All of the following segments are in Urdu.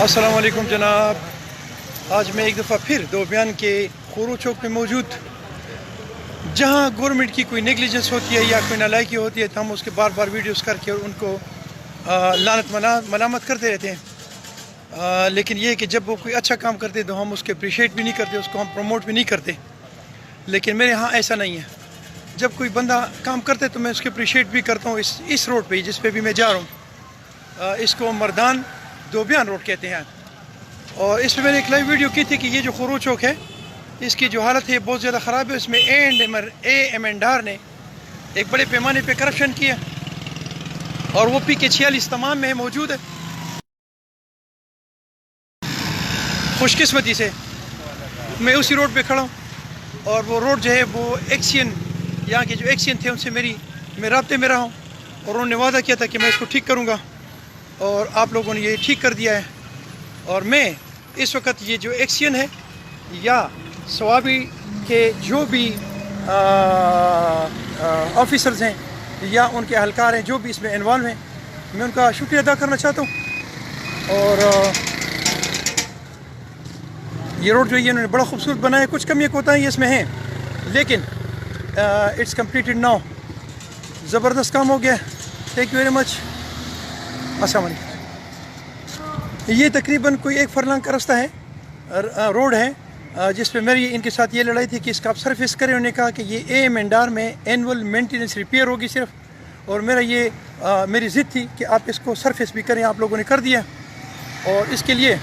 السلام علیکم جناب. آج میں ایک دفعہ پھر دوبیان کے خورو چوک میں موجود. جہاں گورنمنٹ کی کوئی نیگلیجنس ہوتی ہے یا کوئی نالائکی ہوتی ہے تو ہم اس کے بار بار ویڈیوز کر کے اور ان کو لعنت ملامت کرتے رہتے ہیں. لیکن یہ کہ جب وہ کوئی اچھا کام کرتے تو ہم اس کے اپریشیٹ بھی نہیں کرتے, اس کو ہم پروموٹ بھی نہیں کرتے. لیکن میرے ہاں ایسا نہیں ہے. جب کوئی بندہ کام کرتے تو میں اس کے اپریشیٹ بھی کرتا ہوں. اس روڈ پہ جس پہ بھی میں جا رہا ہوں, اس کو مردان دوبیان روڈ کہتے ہیں. اور اس میں نے ایک لائیو ویڈیو کی تھی کہ یہ جو خورو چوک ہے اس کی جو حالت ہے بہت زیادہ خراب ہے. اس میں ایم این ڈار نے ایک بڑے پیمانے پہ کرپشن کیا اور وہ پی کے 46 تمام میں موجود ہے. خوش قسمتی سے میں اسی روڈ پہ کھڑا ہوں اور وہ روڈ جو ہے وہ ایکسین, یہاں کے جو ایکسین تھے ان سے میں رابطے میں رہا ہوں اور انہوں نے وعدہ کیا تھا کہ میں اس کو ٹھیک کروں گا اور آپ لوگوں نے یہ ٹھیک کر دیا ہے. اور میں اس وقت یہ جو ایکسین ہے یا سوابی کے جو بھی آفیسرز ہیں یا ان کے اہلکار ہیں جو بھی اس میں انوالو ہیں, میں ان کا شکریہ ادا کرنا چاہتا ہوں. اور یہ روڈ جو ہے انہوں نے بڑا خوبصورت بنایا. کچھ کمیاں کوتاہیاں اس میں ہیں لیکن اٹس کمپلیٹڈ ناؤ. زبردست کام ہو گیا. Thank you very much. السلام علیکم. یہ تقریباً کوئی 1 فرلانگ کا رستہ ہے, روڈ ہے, جس پہ میری ان کے ساتھ یہ لڑائی تھی کہ اس کا آپ سرفیس کریں. انہوں نے کہا کہ یہ ایم این ڈار میں اینول مینٹیننس ریپیئر ہوگی صرف, اور میری ضد تھی کہ آپ اس کو سرفیس بھی کریں. آپ لوگوں نے کر دیا اور اس کے لیے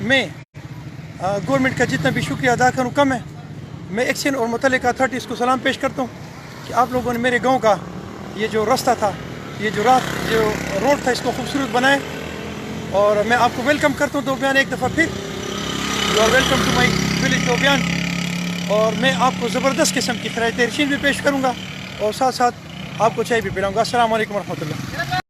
میں گورنمنٹ کا جتنا بھی شکریہ ادا کروں کم ہے. میں ایکسین اور متعلقہ اتھارٹیز کو سلام پیش کرتا ہوں کہ آپ لوگوں نے میرے گاؤں کا یہ جو رستہ تھا, یہ جو روڈ تھا, اس کو خوبصورت بنائے. اور میں آپ کو ویلکم کرتا ہوں دوبیان ایک دفعہ پھر. You are welcome to my village دوبیان. اور میں آپ کو زبردست قسم کی خراج تحسین بھی پیش کروں گا اور ساتھ ساتھ آپ کو چائے بھی پلاؤں گا. السلام علیکم ورحمۃ اللہ.